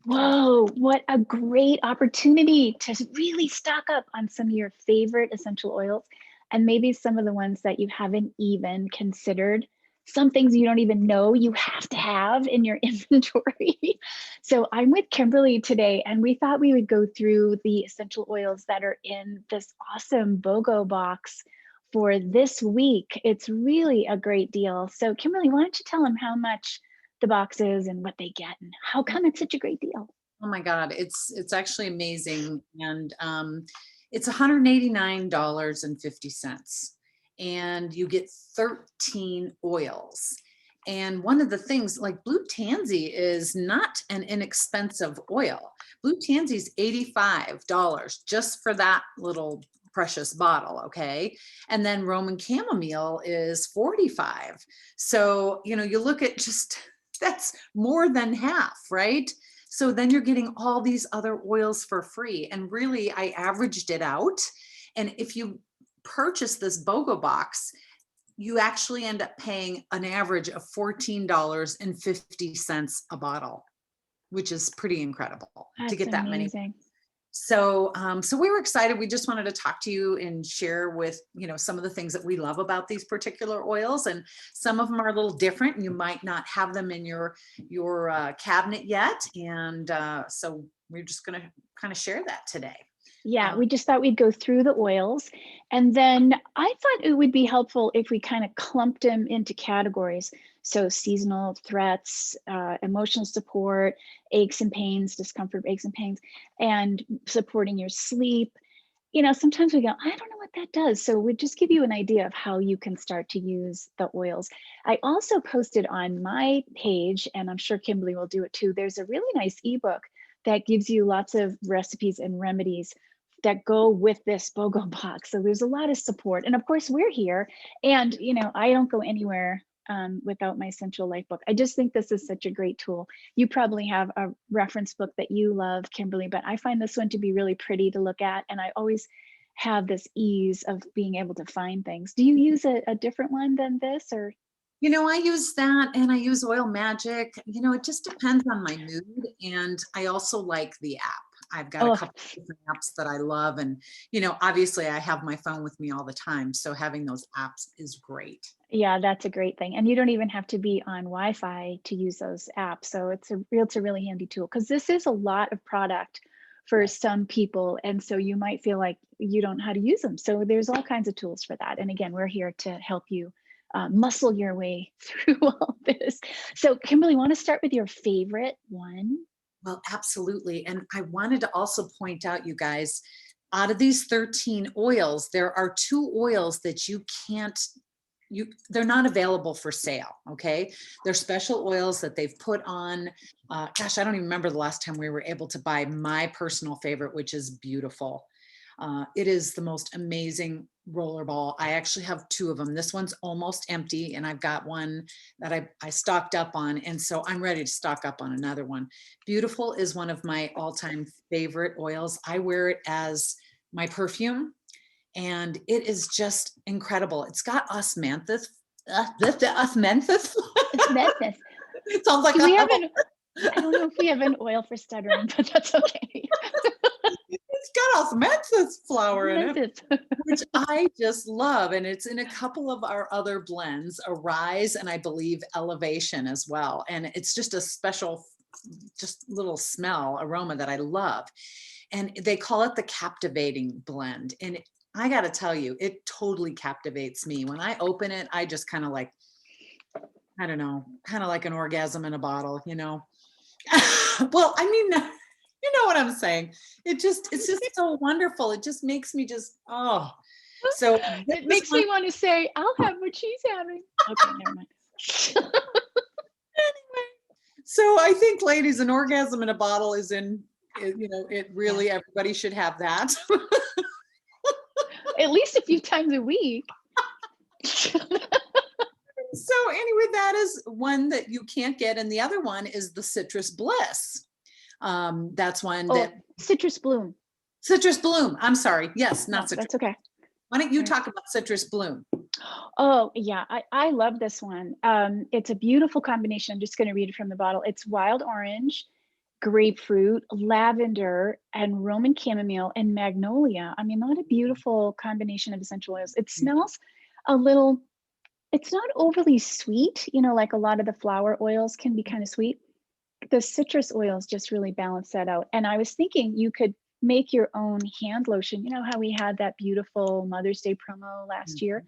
Whoa, what a great opportunity to really stock up on some of your favorite essential oils and maybe some of the ones that you haven't even considered. Some things you don't even know you have to have in your inventory. So I'm with Kimberly today, and we thought we would go through the essential oils that are in this awesome BOGO box for this week. It's really a great deal. So Kimberly, why don't you tell them how much the box is and what they get and how come it's such a great deal? Oh my God, it's actually amazing. And it's $189.50. And you get 13 oils. And one of the things, like blue tansy is not an inexpensive oil. Blue tansy is $85 just for that little precious bottle, okay? And then Roman chamomile is 45. So, you look at just that's more than half, right? So then you're getting all these other oils for free. And really, I averaged it out. And if you purchase this BOGO box, you actually end up paying an average of $14.50 a bottle, which is pretty incredible to That's get that many. amazing. So we were excited. We just wanted to talk to you and share with, some of the things that we love about these particular oils. And some of them are a little different and you might not have them in your cabinet yet. And so we're just going to kind of share that today. Yeah, we just thought we'd go through the oils. And then I thought it would be helpful if we kind of clumped them into categories. So seasonal threats, emotional support, aches and pains, discomfort, aches and pains, and supporting your sleep. Sometimes we go, I don't know what that does. So we just give you an idea of how you can start to use the oils. I also posted on my page, and I'm sure Kimberly will do it too. There's a really nice ebook that gives you lots of recipes and remedies that go with this BOGO box. So there's a lot of support. And of course, we're here. And, I don't go anywhere without my Essential Life book. I just think this is such a great tool. You probably have a reference book that you love, Kimberly, but I find this one to be really pretty to look at. And I always have this ease of being able to find things. Do you use a different one than this, or? I use that and I use Oil Magic. It just depends on my mood. And I also like the app. I've got a Oh, couple of different apps that I love. And, obviously I have my phone with me all the time. So having those apps is great. yeah, that's a great thing. And you don't even have to be on Wi-Fi to use those apps. So it's a really handy tool because this is a lot of product for Yes. some people. And so you might feel like you don't know how to use them. So there's all kinds of tools for that. And again, we're here to help you muscle your way through all this. So Kimberly, want to start with your favorite one? Well, absolutely. And I wanted to also point out, you guys, out of these 13 oils, there are two oils that they're not available for sale. Okay. They're special oils that they've put on. Gosh, I don't even remember the last time we were able to buy my personal favorite, which is Beautiful. It is the most amazing rollerball. I actually have two of them. This one's almost empty, and I've got one that I stocked up on. And so I'm ready to stock up on another one. Beautiful is one of my all-time favorite oils. I wear it as my perfume, and it is just incredible. It's got osmanthus. Osmanthus. It's madness. It sounds like Do we a have an, I don't know if we have an oil for stuttering, but that's okay. it's got osmanthus flower in it, Madness. which I just love. And it's in a couple of our other blends, Arise and I believe Elevation as well. And it's just a special, just little smell aroma that I love. And they call it the captivating blend. And I got to tell you, it totally captivates me. When I open it, I just kind of like, I don't know, kind of like an orgasm in a bottle, Well, I mean, you know what I'm saying. It's just so wonderful. It just makes me oh. So It this makes one, me want to say, I'll have what she's having. Okay, never mind. anyway. So I think, ladies, an orgasm in a bottle is it really, Yeah. everybody should have that. At least a few times a week. So anyway, that is one that you can't get. And the other one is the Citrus Bliss. That's one Oh, that Citrus Bloom. Citrus Bloom. I'm sorry. Yes, No, not Citrus. that's okay. Why don't you Right. talk about Citrus Bloom? Oh, yeah, I love this one. It's a beautiful combination. I'm just going to read it from the bottle. It's wild orange, grapefruit, lavender, and Roman chamomile and magnolia. I mean, what a beautiful combination of essential oils. It smells a little, it's not overly sweet, you know, like a lot of the flower oils can be kind of sweet. The citrus oils just really balance that out. And I was thinking you could make your own hand lotion. You know how we had that beautiful Mother's Day promo last year?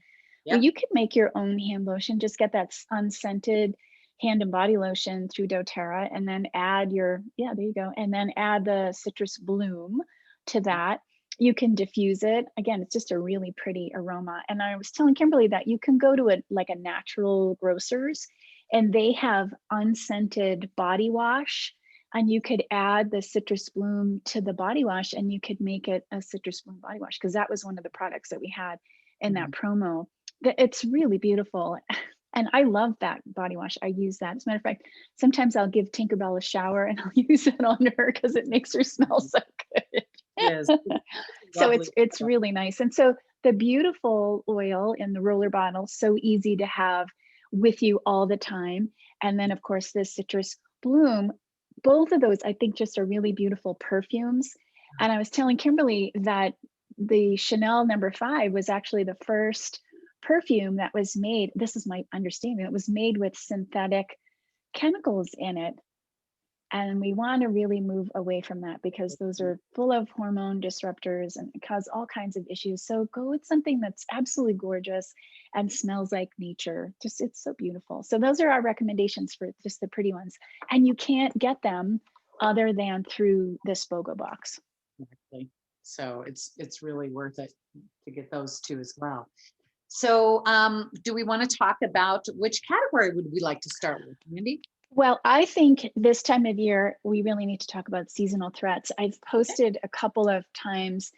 Well, Yep. you could make your own hand lotion. Just get that unscented hand and body lotion through doTERRA and then add your, yeah, there you go. And then add the citrus bloom to that. You can diffuse it. Again, it's just a really pretty aroma. And I was telling Kimberly that you can go to a natural grocer's and they have unscented body wash, and you could add the citrus bloom to the body wash and you could make it a citrus bloom body wash, because that was one of the products that we had in that promo. It's really beautiful. And I love that body wash. I use that. As a matter of fact, sometimes I'll give Tinkerbell a shower and I'll use it on her because it makes her smell so good. Yes. So it's really nice. And so the beautiful oil in the roller bottle, so easy to have with you all the time. And then of course the citrus bloom, both of those I think just are really beautiful perfumes. And I was telling Kimberly that the Chanel No. 5 was actually the first perfume that was made, this is my understanding, it was made with synthetic chemicals in it. And we want to really move away from that because those are full of hormone disruptors and cause all kinds of issues. So go with something that's absolutely gorgeous and smells like nature. Just, it's so beautiful. So those are our recommendations for just the pretty ones. And you can't get them other than through this BOGO box. Exactly. So it's really worth it to get those two as well. So do we want to talk about which category would we like to start with, Mindy? Well, I think this time of year, we really need to talk about seasonal threats. I've posted a couple of times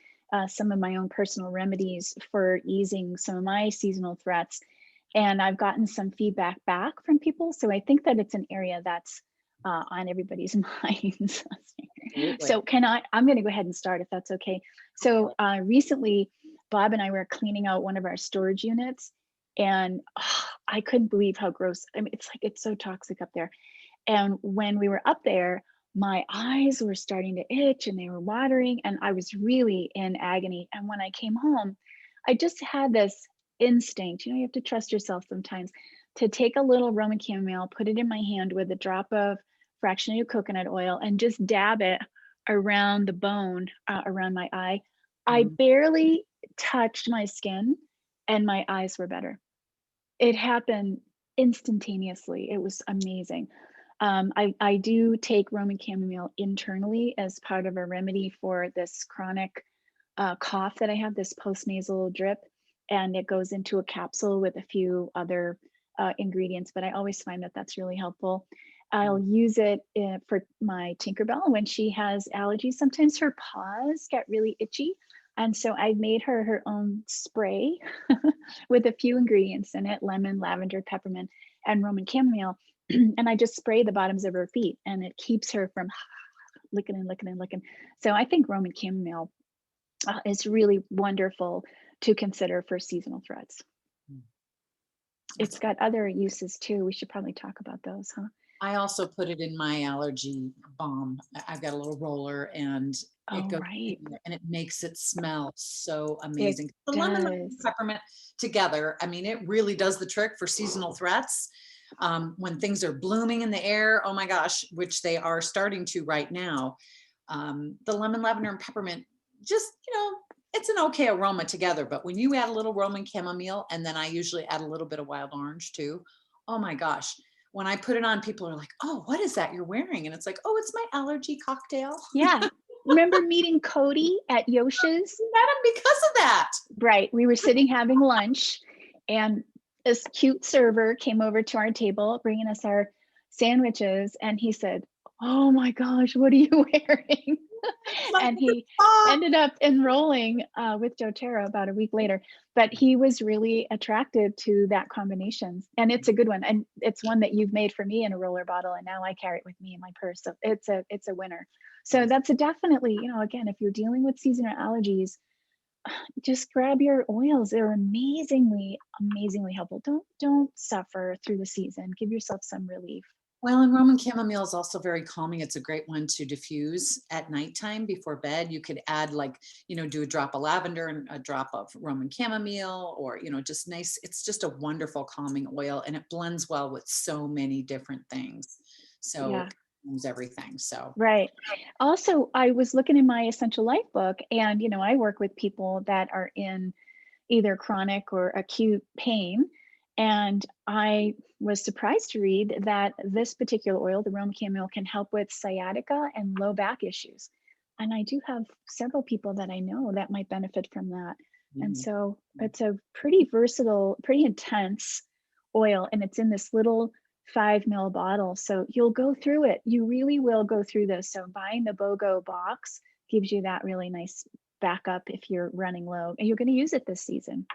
some of my own personal remedies for easing some of my seasonal threats. And I've gotten some feedback back from people. So I think that it's an area that's on everybody's minds. So I'm going to go ahead and start if that's okay. So recently, Bob and I were cleaning out one of our storage units. And I couldn't believe how gross. I mean, it's so toxic up there. And when we were up there, my eyes were starting to itch and they were watering, and I was really in agony. And when I came home, I just had this instinct, you know, you have to trust yourself sometimes, to take a little Roman chamomile, put it in my hand with a drop of fractionated coconut oil, and just dab it around the bone, around my eye. I barely touched my skin and my eyes were better. It happened instantaneously. It was amazing. I do take Roman chamomile internally as part of a remedy for this chronic cough that I have, this postnasal drip, and it goes into a capsule with a few other ingredients, but I always find that that's really helpful. I'll use it for my Tinkerbell when she has allergies. Sometimes her paws get really itchy. And so I made her her own spray with a few ingredients in it: lemon, lavender, peppermint, and Roman chamomile. And I just spray the bottoms of her feet and it keeps her from licking and licking and licking. So I think Roman chamomile is really wonderful to consider for seasonal threats. It's got other uses too. We should probably talk about those, huh? I also put it in my allergy balm. I've got a little roller and it goes in there and it makes it smell so amazing. The lemon and peppermint together, I mean, it really does the trick for seasonal threats. When things are blooming in the air, oh my gosh, which they are starting to right now. The lemon, lavender, and peppermint, just, you know, it's an okay aroma together. But when you add a little Roman chamomile, and then I usually add a little bit of wild orange too, oh my gosh. When I put it on, people are like, oh, what is that you're wearing? And it's like, oh, it's my allergy cocktail. Yeah. Remember meeting Cody at Yosha's? I met him because of that. Right. We were sitting having lunch and this cute server came over to our table bringing us our sandwiches. And he said, oh my gosh, what are you wearing? And he ended up enrolling with doTERRA about a week later, but he was really attracted to that combination. And it's a good one. And it's one that you've made for me in a roller bottle. And now I carry it with me in my purse. So it's a winner. So that's definitely, you know, again, if you're dealing with seasonal allergies, just grab your oils. They're amazingly helpful. Don't suffer through the season. Give yourself some relief. Well, and Roman chamomile is also very calming. It's a great one to diffuse at nighttime before bed. You could add like, do a drop of lavender and a drop of Roman chamomile, or, just nice. It's just a wonderful calming oil, and it blends well with so many different things. So Yeah. it calms everything. So Right. Also, I was looking in my Essential Life book, and I work with people that are in either chronic or acute pain. And I was surprised to read that this particular oil, the Roman chamomile, can help with sciatica and low back issues. And I do have several people that I know that might benefit from that. And mhm. so it's a pretty versatile, pretty intense oil, and it's in this little 5 ml bottle. So you'll go through it. You really will go through this. So buying the BOGO box gives you that really nice backup if you're running low, and you're going to use it this season.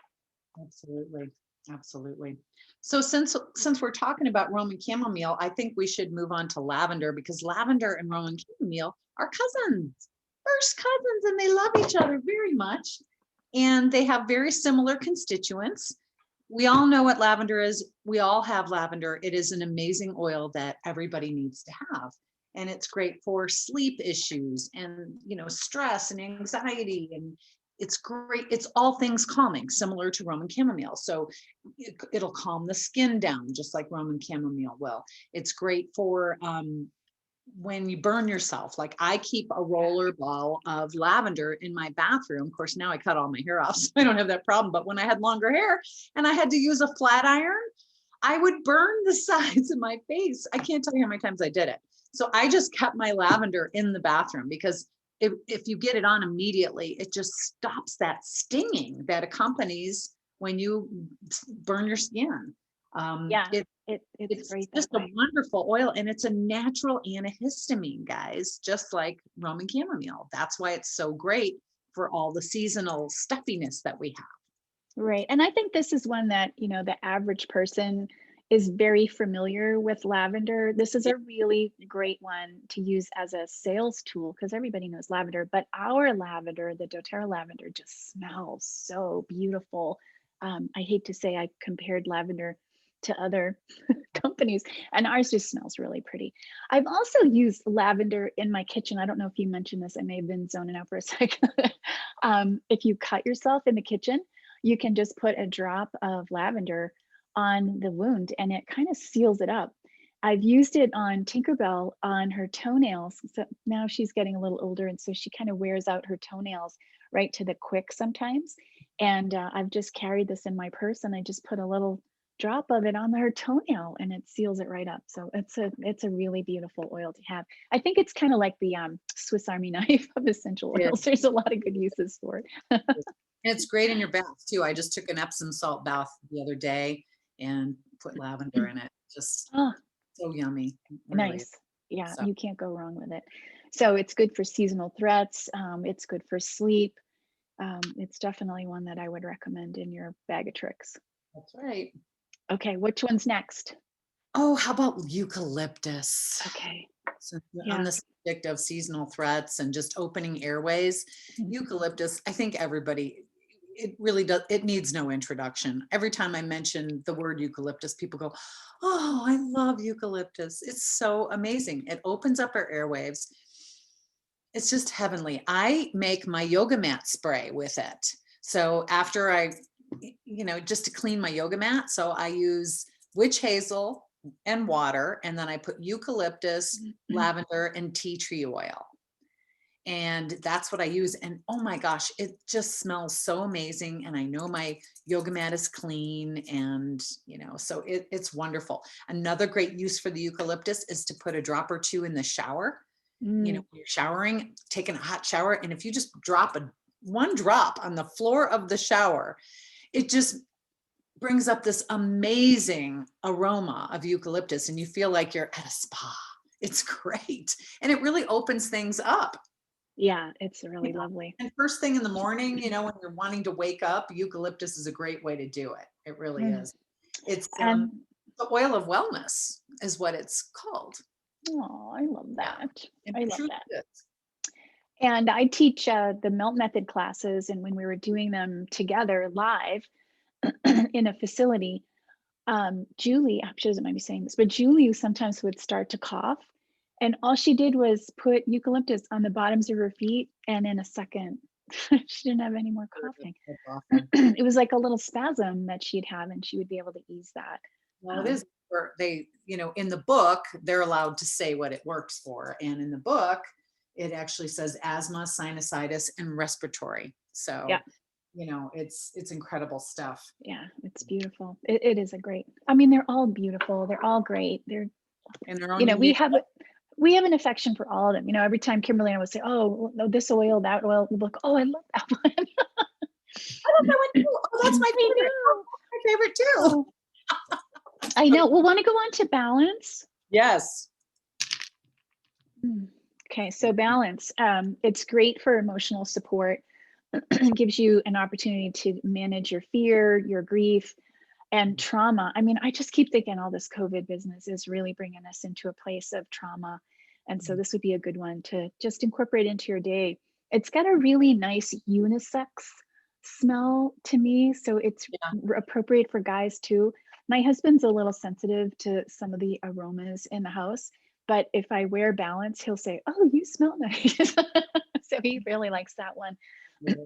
Absolutely. Absolutely. So since we're talking about Roman chamomile, I think we should move on to lavender, because lavender and Roman chamomile are cousins, first cousins, and they love each other very much. And they have very similar constituents. We all know what lavender is. We all have lavender. It is an amazing oil that everybody needs to have. And it's great for sleep issues and, stress and anxiety, and it's great. It's all things calming, similar to Roman chamomile. So it'll calm the skin down, just like Roman chamomile will. It's great for when you burn yourself. Like, I keep a roller ball of lavender in my bathroom. Of course, now I cut all my hair off, so I don't have that problem. But when I had longer hair and I had to use a flat iron, I would burn the sides of my face. I can't tell you how many times I did it. So I just kept my lavender in the bathroom, because if you get it on immediately, it just stops that stinging that accompanies when you burn your skin. Yeah, It it's it's great that just a way. wonderful oil, and it's a natural antihistamine, guys, just like Roman chamomile. That's why it's so great for all the seasonal stuffiness that we have. Right. And I think this is one that, the average person is very familiar with lavender. This is Yeah. a really great one to use as a sales tool because everybody knows lavender, but our lavender, the doTERRA lavender, just smells so beautiful. I hate to say I compared lavender to other companies, and ours just smells really pretty. I've also used lavender in my kitchen. I don't know if you mentioned this. I may have been zoning out for a second. If you cut yourself in the kitchen, you can just put a drop of lavender on the wound and it kind of seals it up. I've used it on Tinkerbell on her toenails. So now she's getting a little older, and so she kind of wears out her toenails right to the quick sometimes. And I've just carried this in my purse, and I just put a little drop of it on her toenail, and it seals it right up. So it's a really beautiful oil to have. I think it's kind of like the Swiss Army knife of essential It oils. There's a lot of good uses for it. is. And it's great in your bath too. I just took an Epsom salt bath the other day and put lavender in it. Just Oh, so yummy. It really is. nice. Yeah, So you can't go wrong with it. So it's good for seasonal threats. It's good for sleep. It's definitely one that I would recommend in your bag of tricks. that's right. Okay, which one's next? Oh, how about eucalyptus? Okay, Since we're on yeah. the subject of seasonal threats and just opening airways, Mm. eucalyptus, I think everybody, it really does, it needs no introduction. Every time I mention the word eucalyptus, people go, oh, I love eucalyptus. It's so amazing. It opens up our airwaves. It's just heavenly. I make my yoga mat spray with it. So after just to clean my yoga mat, so I use witch hazel and water, and then I put eucalyptus, lavender, and tea tree oil. And that's what I use. And oh my gosh, it just smells so amazing. And I know my yoga mat is clean, and so it's wonderful. Another great use for the eucalyptus is to put a drop or two in the shower. Mm, When you're showering, taking a hot shower, and if you just drop one drop on the floor of the shower, it just brings up this amazing aroma of eucalyptus, and you feel like you're at a spa. It's great. And it really opens things up. yeah, it's you really know. lovely. And first thing in the morning, when you're wanting to wake up, eucalyptus is a great way to do it. It really Mm. is. It's And the oil of wellness is what it's called. oh, I love Yeah, that. it I love truly that. is. And I teach the melt method classes, and when we were doing them together live in a facility, Julie, she doesn't mind me saying this, but Julie sometimes would start to cough, and all she did was put eucalyptus on the bottoms of her feet, and in a second, she didn't have any more coughing. That's awesome. It was like a little spasm that she'd have, and she would be able to ease that. Well, it is where they, in the book, they're allowed to say what it works for. And in the book, it actually says asthma, sinusitis, and respiratory. So, Yeah. it's incredible stuff. Yeah, it's beautiful. It is a great, I mean, they're all beautiful. They're all great. They're, And their own we have an affection for all of them. Every time Kimberly and I would say, oh, no, this oil, that oil, we'd look, oh, I love that one. I love that one too. Oh, that's my favorite. Oh, my favorite too. Oh, I know. We'll want to go on to balance. Yes. Okay, so balance. It's great for emotional support. It gives you an opportunity to manage your fear, your grief, and trauma. I mean, I just keep thinking all this COVID business is really bringing us into a place of trauma. And so this would be a good one to just incorporate into your day. It's got a really nice unisex smell to me. So it's appropriate for guys too. My husband's a little sensitive to some of the aromas in the house, but if I wear balance, he'll say, oh, you smell nice. So he really likes that one.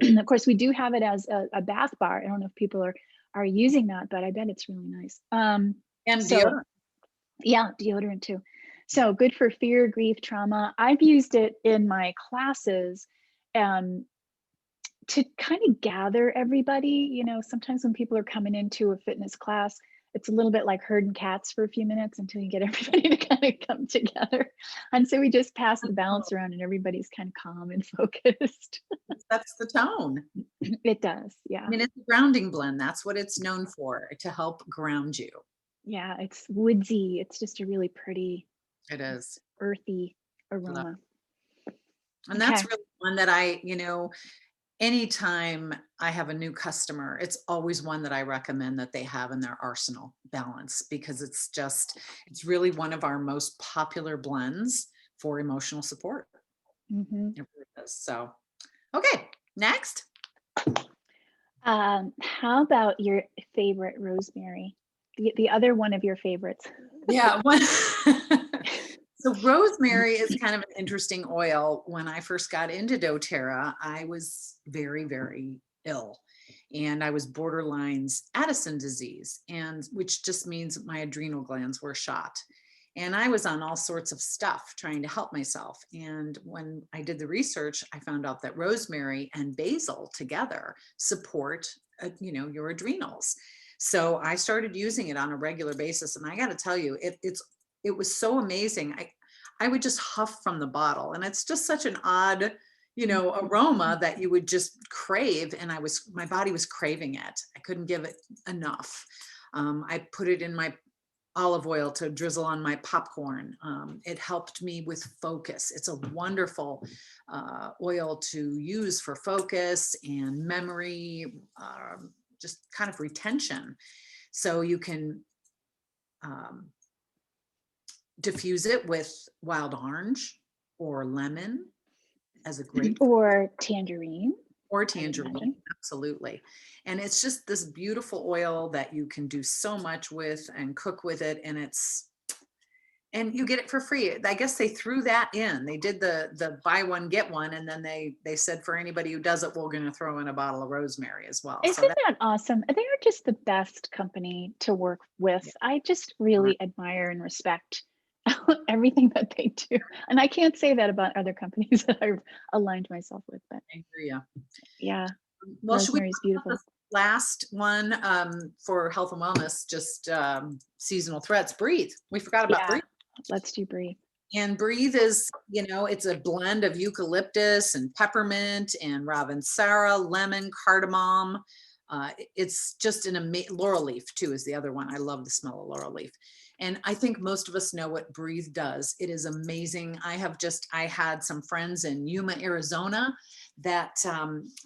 Of course, we do have it as a bath bar. I don't know if people are using that, but I bet it's really nice. And deodorant. Yeah, deodorant too. So good for fear, grief, trauma. I've used it in my classes to kind of gather everybody. Sometimes when people are coming into a fitness class, it's a little bit like herding cats for a few minutes until you get everybody to kind of come together. And so we just pass the balance around and everybody's kind of calm and focused. That's the tone. It does, yeah. I mean, it's a grounding blend. That's what it's known for, to help ground you. Yeah, it's woodsy. It's just a really pretty, it is earthy aroma. And that's really one that I, anytime I have a new customer, it's always one that I recommend that they have in their arsenal, balance, because it's really one of our most popular blends for emotional support. It really is. So, okay, next. How about your favorite rosemary? The other one of your favorites. Yeah. So rosemary is kind of an interesting oil. When I first got into doTERRA, I was very, very ill, and I was borderline Addison disease, and which just means my adrenal glands were shot. And I was on all sorts of stuff trying to help myself. And when I did the research, I found out that rosemary and basil together support, your adrenals. So I started using it on a regular basis. And I got to tell you, it was so amazing. I would just huff from the bottle, and it's just such an odd, aroma that you would just crave. And my body was craving it. I couldn't give it enough. I put it in my olive oil to drizzle on my popcorn. It helped me with focus. It's a wonderful oil to use for focus and memory, just kind of retention. So you can diffuse it with wild orange or lemon as a great, or tangerine. Absolutely. And it's just this beautiful oil that you can do so much with and cook with it. And you get it for free. I guess they threw that in. They did the buy one, get one. And then they said, for anybody who does it, we're going to throw in a bottle of rosemary as well. Isn't that awesome? They are just the best company to work with. Yeah. I just really admire and respect everything that they do. And I can't say that about other companies that I've aligned myself with, but I hear you. Yeah. Well, Rosemary's beautiful. Last one for health and wellness, just seasonal threats, breathe. We forgot about breathe. Let's do breathe. And breathe is, it's a blend of eucalyptus and peppermint and ravensara, lemon, cardamom. It's just laurel leaf too is the other one. I love the smell of laurel leaf. And I think most of us know what breathe does. It is amazing. I had some friends in Yuma, Arizona that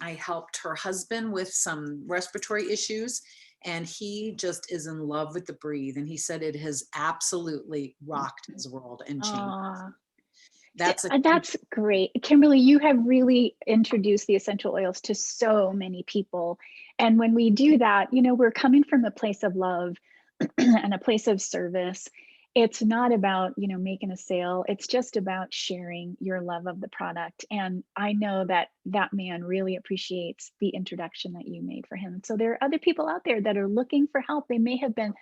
I helped her husband with some respiratory issues. And he just is in love with the breathe. And he said it has absolutely rocked his world and changed. That's great. Kimberly, you have really introduced the essential oils to so many people. And when we do that, we're coming from a place of love. and a place of service. It's not about, making a sale. It's just about sharing your love of the product. And I know that that man really appreciates the introduction that you made for him. And so there are other people out there that are looking for help. They may have been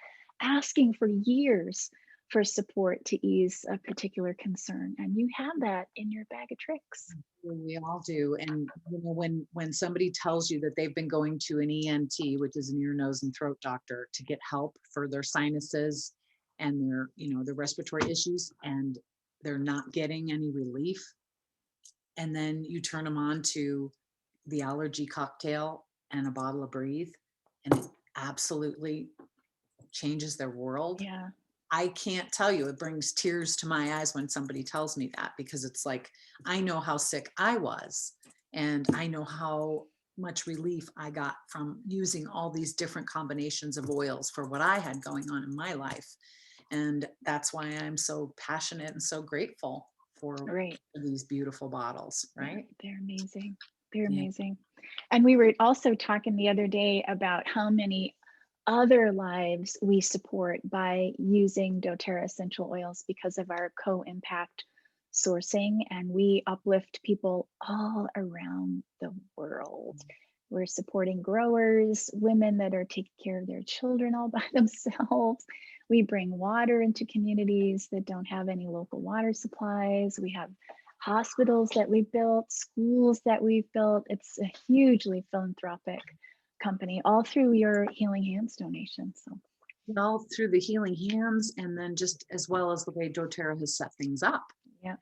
asking for years for support to ease a particular concern. And you have that in your bag of tricks. We all do. And when somebody tells you that they've been going to an ENT, which is an ear, nose, and throat doctor, to get help for their sinuses and their respiratory issues, and they're not getting any relief, and then you turn them on to the allergy cocktail and a bottle of Breathe, and it absolutely changes their world. Yeah. I can't tell you, it brings tears to my eyes when somebody tells me that, because it's like, I know how sick I was, and I know how much relief I got from using all these different combinations of oils for what I had going on in my life. And that's why I'm so passionate and so grateful for Right. these beautiful bottles, right? They're amazing. They're Yeah. amazing. And we were also talking the other day about how many other lives we support by using doTERRA essential oils because of our co-impact sourcing, and we uplift people all around the world. We're supporting growers, women that are taking care of their children all by themselves. We bring water into communities that don't have any local water supplies. We have hospitals that we've built, schools that we've built. It's a hugely philanthropic company, all through your Healing Hands donation. So All through the Healing Hands, and then just as well as the way doTERRA has set things up, yeah,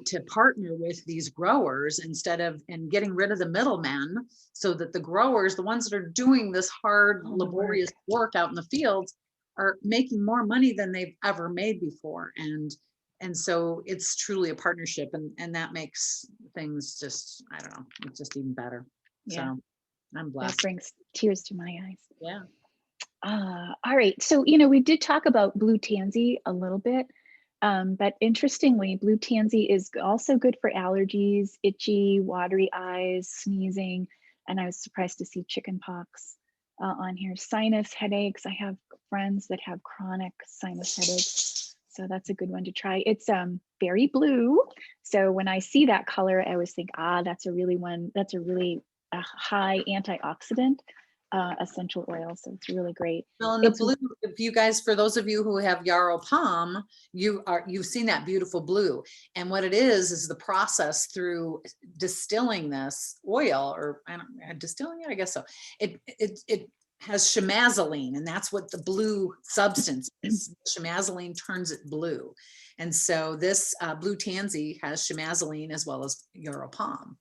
to partner with these growers and getting rid of the middlemen, so that the growers, the ones that are doing this hard, all the laborious work out in the fields, are making more money than they've ever made before. And so it's truly a partnership, and that makes things just, I don't know, it's just even better. yeah, So I'm that blessed. brings tears to my eyes. Yeah. All right. So, we did talk about blue tansy a little bit, but interestingly, blue tansy is also good for allergies, itchy, watery eyes, sneezing, and I was surprised to see chicken pox on here. Sinus headaches. I have friends that have chronic sinus headaches, so that's a good one to try. It's very blue, so when I see that color, I always think, that's a really high antioxidant essential oil. So it's really great. Well, and the It's blue, if you guys, for those of you who have yarrow palm, you've seen that beautiful blue. And what it is the process through distilling this oil, or I don't distilling it, I guess so. It has chemazoline, and that's what the blue substance is. Chemazoline turns it blue. And so this blue tansy has chemazoline as well as yarrow palm.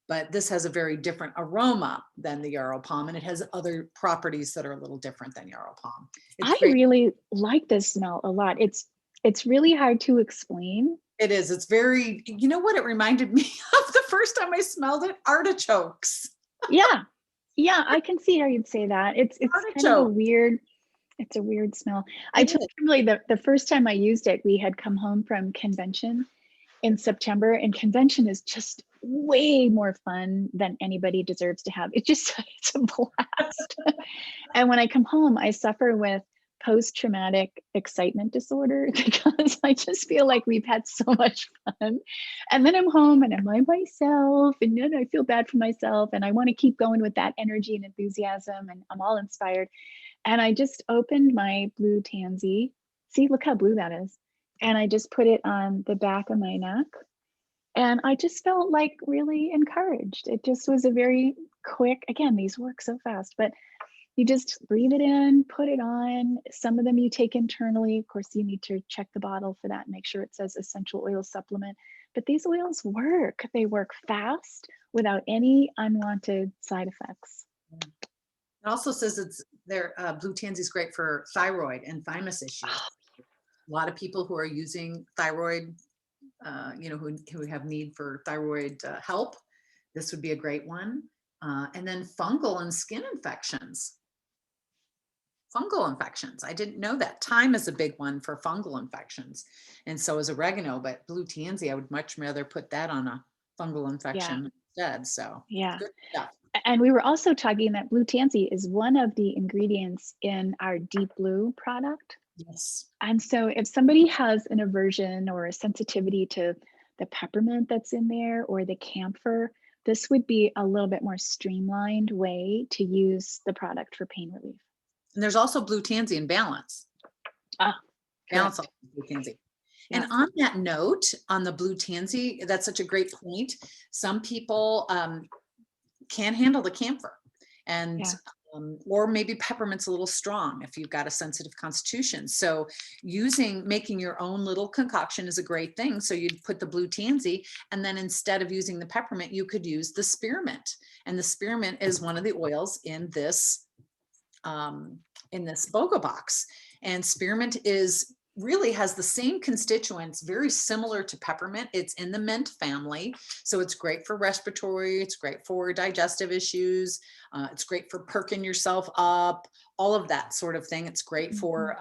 But this has a very different aroma than the yarrow palm, and it has other properties that are a little different than yarrow palm. It's I great. really like this smell a lot. It's really hard to explain. It is. It's very, you know what it reminded me of the first time I smelled it? Artichokes. Yeah. Yeah, I can see how you'd say that. It's kind of it's a weird smell. I It told is. Kimberly the first time I used it, we had come home from convention in September, and convention is just way more fun than anybody deserves to have. It's a blast. And when I come home, I suffer with post-traumatic excitement disorder because I just feel like we've had so much fun. And then I'm home and I'm by myself, and then I feel bad for myself, and I want to keep going with that energy and enthusiasm, and I'm all inspired. And I just opened my blue tansy. See, look how blue that is. And I just put it on the back of my neck. And I just felt like really encouraged. It just was a very quick, again, these work so fast, but you just breathe it in, put it on. Some of them you take internally. Of course, you need to check the bottle for that, make sure it says essential oil supplement. But these oils work. They work fast without any unwanted side effects. It also says blue tansy is great for thyroid and thymus issues. A lot of people who are using thyroid, who have need for thyroid help, this would be a great one. And then fungal and skin infections. Fungal infections. I didn't know that. Thyme is a big one for fungal infections. And so is oregano, but blue tansy, I would much rather put that on a fungal infection instead. So Yeah. good stuff. And we were also talking that blue tansy is one of the ingredients in our deep blue product. Yes. And so if somebody has an aversion or a sensitivity to the peppermint that's in there or the camphor, this would be a little bit more streamlined way to use the product for pain relief. And there's also blue tansy in balance. Ah, Balance correct. blue tansy. Yeah. And on that note, on the blue tansy, that's such a great point. Some people can't handle the camphor, and Yeah. or maybe peppermint's a little strong if you've got a sensitive constitution. So making your own little concoction is a great thing. So you'd put the blue tansy, and then instead of using the peppermint, you could use the spearmint. And the spearmint is one of the oils in this BOGO box. And spearmint really has the same constituents, very similar to peppermint. It's in the mint family. So it's great for respiratory, it's great for digestive issues, it's great for perking yourself up, all of that sort of thing. It's great for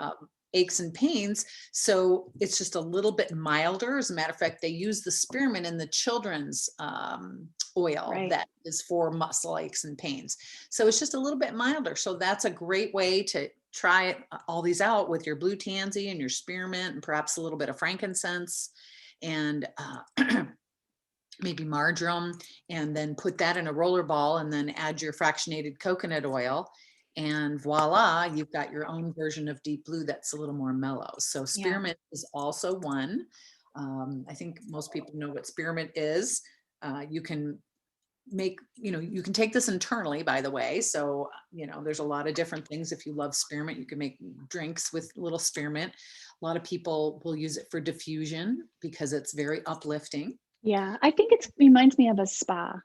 aches and pains. So it's just a little bit milder. As a matter of fact, they use the spearmint in the children's oil that is for muscle aches and pains. So it's just a little bit milder. So that's a great way to try all these out with your blue tansy and your spearmint and perhaps a little bit of frankincense and maybe marjoram, and then put that in a roller ball and then add your fractionated coconut oil. And voila, you've got your own version of deep blue that's a little more mellow. So spearmint is also one. I think most people know what spearmint is. You can you can take this internally, by the way. So, there's a lot of different things. If you love spearmint, you can make drinks with little spearmint. A lot of people will use it for diffusion because it's very uplifting. Yeah, I think it reminds me of a spa.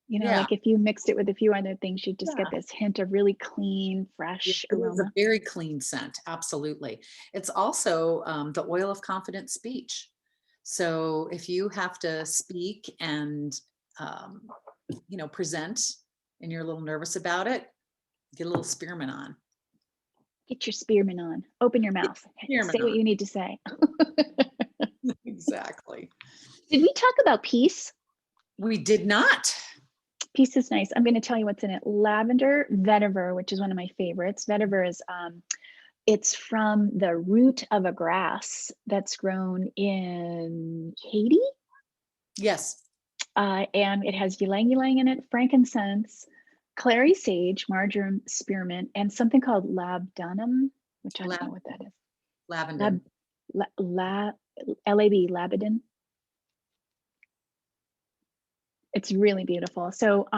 Yeah. Like if you mixed it with a few other things, you just get this hint of really clean, fresh aroma. It's a very clean scent. Absolutely. It's also the oil of confident speech. So if you have to speak and, present and you're a little nervous about it, get a little spearmint on. Get your spearmint on. Open your mouth. Say what you need to say. Exactly. Did we talk about peace? We did not. Peace is nice. I'm going to tell you what's in it. Lavender, vetiver, which is one of my favorites. Vetiver is it's from the root of a grass that's grown in Haiti. Yes. And it has ylang ylang in it, frankincense, clary sage, marjoram, spearmint, and something called labdanum, which I don't know what that is. Lavender. L-A-B, labadin. It's really beautiful. So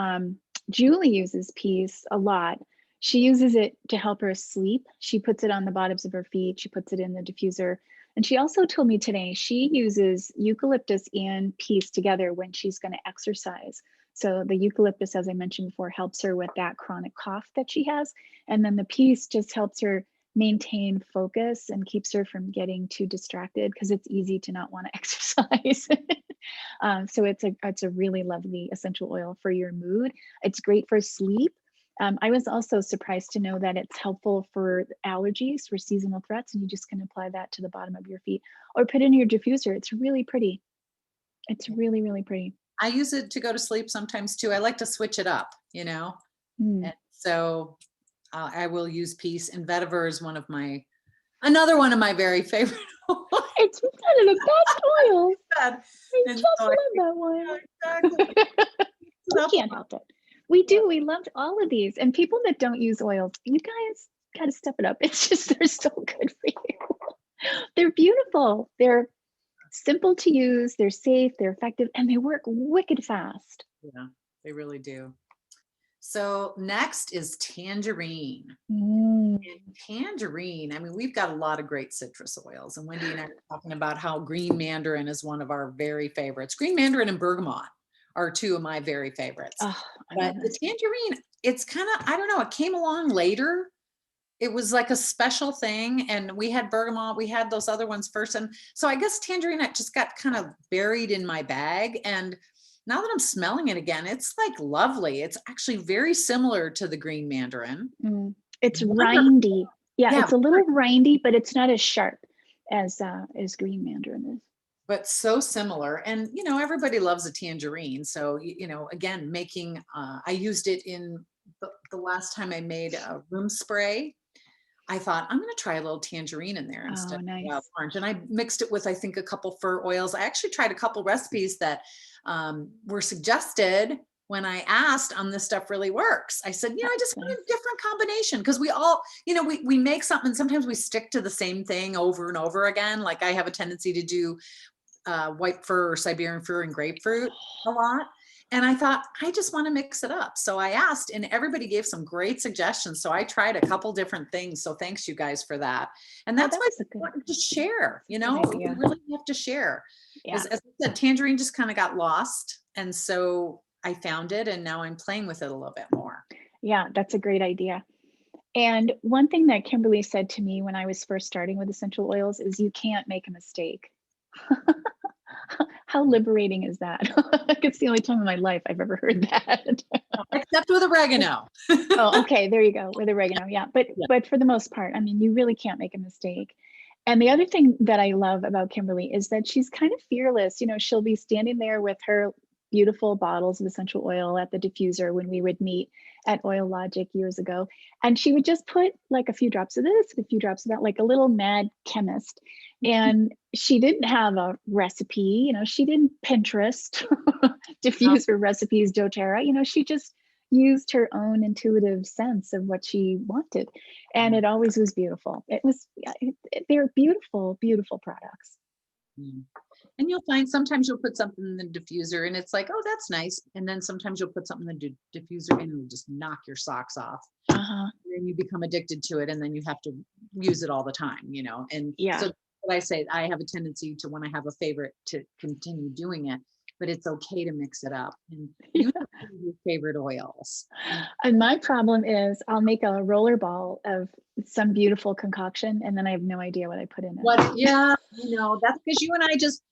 Julie uses peace a lot. She uses it to help her sleep. She puts it on the bottoms of her feet. She puts it in the diffuser. And she also told me today she uses eucalyptus and peace together when she's going to exercise. So the eucalyptus, as I mentioned before, helps her with that chronic cough that she has. And then the peace just helps her maintain focus and keeps her from getting too distracted because it's easy to not want to exercise. So it's a really lovely essential oil for your mood. It's great for sleep. I was also surprised to know that it's helpful for allergies, for seasonal threats, and you just can apply that to the bottom of your feet or put it in your diffuser. It's really pretty. It's really, really pretty. I use it to go to sleep sometimes too. I like to switch it up, And so I will use peace, and vetiver is another one of my very favorite oils. It's one of the best oils. I And just so love that one. Exactly. We can't help it. We do. We loved all of these. And people that don't use oils, you guys got to step it up. It's just, they're so good for you. They're beautiful. They're simple to use. They're safe. They're effective. And they work wicked fast. Yeah, they really do. So next is tangerine. Mm. And tangerine, I mean, we've got a lot of great citrus oils. And Wendy and I were talking about how green mandarin is one of our very favorites. Green mandarin and bergamot are two of my very favorites. Oh, but the tangerine, it's kind of, I don't know, it came along later. It was like a special thing. And we had bergamot, we had those other ones first. And so I guess tangerine, it just got kind of buried in my bag. And now that I'm smelling it again, it's like lovely. It's actually very similar to the green mandarin. Mm. It's rindy. Yeah, it's a little rindy, but it's not as sharp as green mandarin is. but so similar. And, you know, everybody loves a tangerine. So, you know, again, making, I used it in the last time I made a room spray. I thought I'm going to try a little tangerine in there Oh, instead of nice. orange. And I mixed it with, I think, a couple fir oils. I actually tried a couple recipes that were suggested when I asked on this stuff really works. I said, you know, I just want Nice. a different combination because we all, you know, we make something. Sometimes we stick to the same thing over and over again. Like I have a tendency to do white fir or Siberian fir and grapefruit a lot. And I thought, I just want to mix it up. So I asked, and everybody gave some great suggestions. So I tried a couple different things. So thanks you guys for that. And Oh, that's that why was it's a good, important to share, you know, good we idea. really have to share. Yeah. As I said, tangerine just kind of got lost. And so I found it and now I'm playing with it a little bit more. Yeah, that's a great idea. And one thing that Kimberly said to me when I was first starting with essential oils is you can't make a mistake. How liberating is that? Like it's the only time in my life I've ever heard that. Except with oregano. Oh, okay, there you go, with oregano. Yeah, but Yeah. but for the most part, I mean, you really can't make a mistake. And the other thing that I love about Kimberly is that she's kind of fearless. You know, she'll be standing there with her beautiful bottles of essential oil at the diffuser when we would meet at Oil Logic years ago. And she would just put like a few drops of this, a few drops of that, like a little mad chemist. And she didn't have a recipe, you know, she didn't Pinterest diffuser recipes, doTERRA, you know, she just used her own intuitive sense of what she wanted. And it always was beautiful. It was, they're beautiful, beautiful products. Mm. And you'll find sometimes you'll put something in the diffuser and it's like, oh, that's nice. And then sometimes you'll put something in the diffuser and it'll just knock your socks off. Uh-huh. And you become addicted to it and then you have to use it all the time, you know? And Yeah. so what I say, I have a tendency to, when I have a favorite, to continue doing it, but it's okay to mix it up. And you have your favorite oils. And my problem is I'll make a roller ball of some beautiful concoction and then I have no idea what I put in it. What? Yeah, you know, that's because you and I just,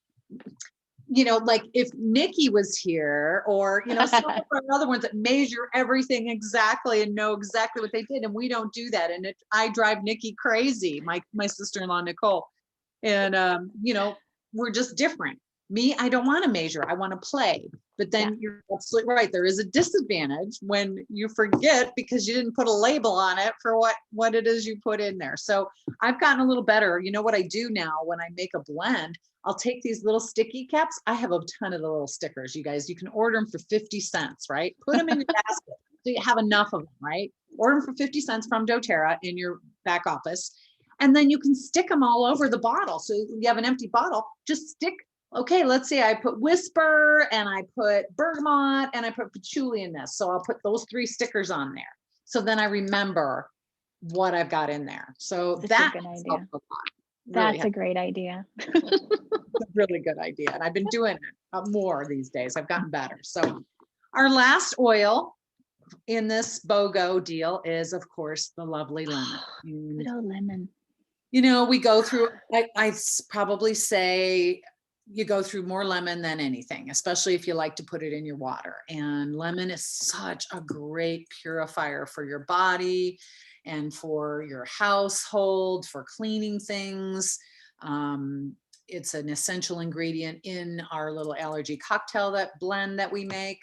you know, like if Nikki was here or, you know, some of our other ones that measure everything exactly and know exactly what they did. And we don't do that. And I drive Nikki crazy, my sister-in-law, Nicole. And, you know, we're just different. Me, I don't want to measure. I want to play. But then you're absolutely right. There is a disadvantage when you forget because you didn't put a label on it for what it is you put in there. So I've gotten a little better. You know what I do now when I make a blend, I'll take these little sticky caps. I have a ton of the little stickers, you guys. You can order them for 50 cents, right? Put them in your basket so you have enough of them, right? Order them for 50 cents from doTERRA in your back office. And then you can stick them all over the bottle. So you have an empty bottle, just stick. Okay, let's say I put Whisper and I put Bergamot and I put Patchouli in this. So I'll put those 3 stickers on there. So then I remember what I've got in there. So That's a good idea. That's a great idea. a really good idea. And I've been doing it more these days. I've gotten better. So our last oil in this BOGO deal is, of course, the lovely lemon. Good old lemon. You know, we go through, I probably say you go through more lemon than anything, especially if you like to put it in your water. And lemon is such a great purifier for your body and for your household, for cleaning things. It's an essential ingredient in our little allergy cocktail blend that we make.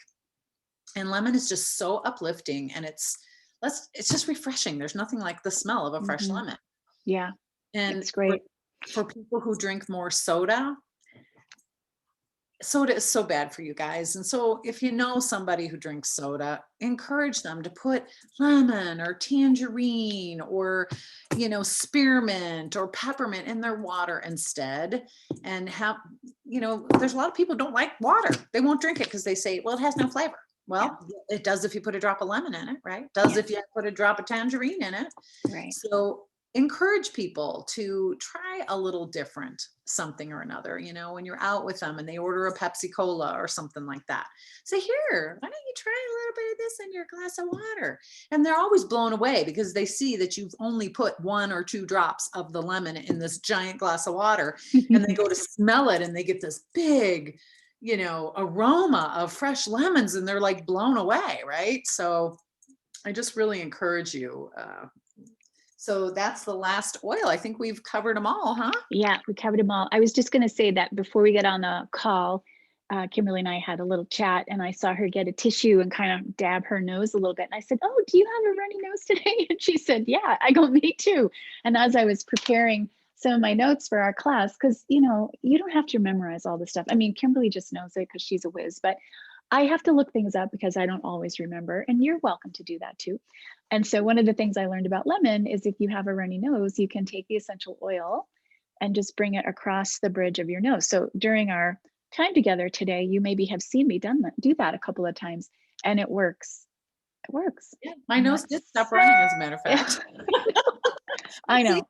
And lemon is just so uplifting and it's just refreshing. There's nothing like the smell of a fresh lemon. Yeah. And it's great. For people who drink more soda is so bad for you guys. And so if you know somebody who drinks soda, encourage them to put lemon or tangerine or, you know, spearmint or peppermint in their water instead. And have, you know, there's a lot of people who don't like water. They won't drink it because they say, well, it has no flavor. Well, it does if you put a drop of lemon in it, right? It does if you put a drop of tangerine in it. Right. So encourage people to try a little different something or another, you know, when you're out with them and they order a Pepsi Cola or something like that. Say, here, why don't you try a little bit of this in your glass of water? And they're always blown away because they see that you've only put 1 or 2 drops of the lemon in this giant glass of water and they go to smell it and they get this big, you know, aroma of fresh lemons and they're like blown away, right? So I just really encourage you. So that's the last oil. I think we've covered them all, huh? Yeah, we covered them all. I was just going to say that before we get on the call, Kimberly and I had a little chat, and I saw her get a tissue and kind of dab her nose a little bit. And I said, "Oh, do you have a runny nose today?" And she said, "Yeah." I go, "Me too." And as I was preparing some of my notes for our class, because you don't have to memorize all this stuff. I mean, Kimberly just knows it because she's a whiz, but I have to look things up because I don't always remember, and you're welcome to do that too. And so one of the things I learned about lemon is if you have a runny nose, you can take the essential oil and just bring it across the bridge of your nose. So during our time together today, you maybe have seen me do that a couple of times, and it works. It works. Yeah, my nose did stop running, as a matter of fact. I See, know.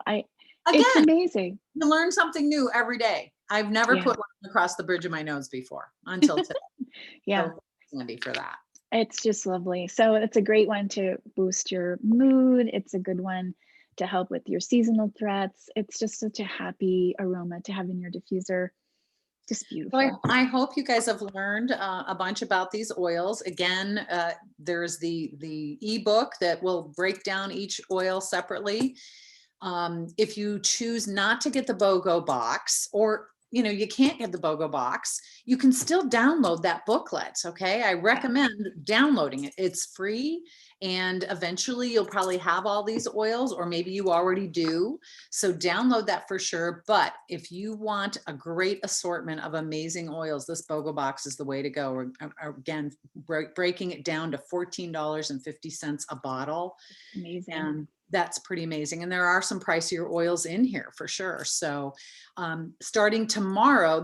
It's again, amazing. you learn something new every day. I've never Yeah. put one across the bridge of my nose before until today. Yeah. So thanks, Andy, for that. It's just lovely. So it's a great one to boost your mood. It's a good one to help with your seasonal threats. It's just such a happy aroma to have in your diffuser. Just So beautiful. I hope you guys have learned a bunch about these oils. Again, there's the ebook that will break down each oil separately. If you choose not to get the BOGO box, or you can't get the BOGO box, you can still download that booklet. Okay, I recommend downloading it. It's free, and eventually you'll probably have all these oils, or maybe you already do. So download that for sure. But if you want a great assortment of amazing oils, this BOGO box is the way to go. Again, breaking it down to $14.50 a bottle. Amazing. And that's pretty amazing. And there are some pricier oils in here for sure. So starting tomorrow,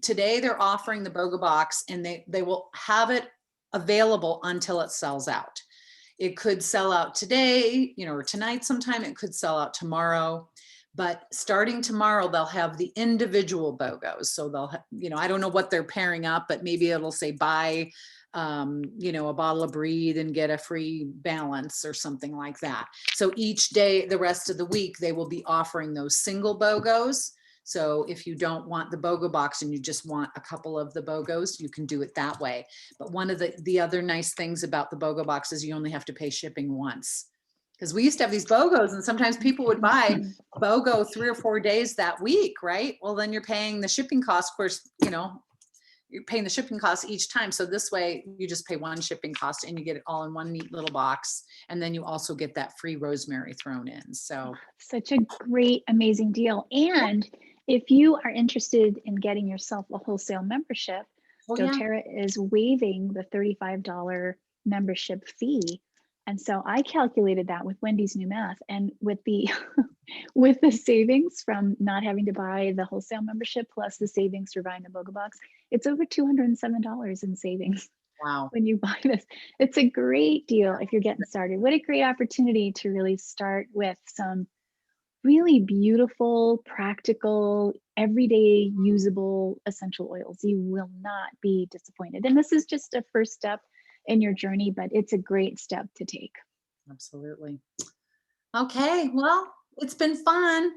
today they're offering the BOGO box, and they will have it available until it sells out. It could sell out today, or tonight sometime. It could sell out tomorrow. But starting tomorrow, they'll have the individual BOGOs. So they'll have, I don't know what they're pairing up, but maybe it'll say buy a bottle of Breathe and get a free balance or something like that. So each day, the rest of the week, they will be offering those single BOGOs. So if you don't want the BOGO box and you just want a couple of the BOGOs, you can do it that way. But one of the other nice things about the BOGO box is you only have to pay shipping once. Because we used to have these BOGOs, and sometimes people would buy BOGO 3 or 4 days that week, right? Well, then you're paying the shipping cost. Of course, you're paying the shipping costs each time. So this way you just pay one shipping cost and you get it all in one neat little box. And then you also get that free rosemary thrown in. So such a great, amazing deal. And if you are interested in getting yourself a wholesale membership, doTERRA is waiving the $35 membership fee. And so I calculated that with Wendy's new math, and with the with the savings from not having to buy the wholesale membership plus the savings for buying the BOGO box, it's over $207 in savings. Wow. When you buy this. It's a great deal if you're getting started. What a great opportunity to really start with some really beautiful, practical, everyday usable essential oils. You will not be disappointed. And this is just a first step in your journey, but it's a great step to take. Absolutely. Okay, well, it's been fun.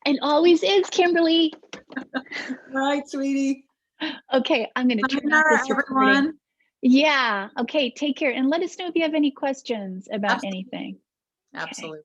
It always is, Kimberly. Right, sweetie. Okay, I'm going to turn off this recording. Everyone. Yeah. Okay, take care, and let us know if you have any questions about anything. Absolutely.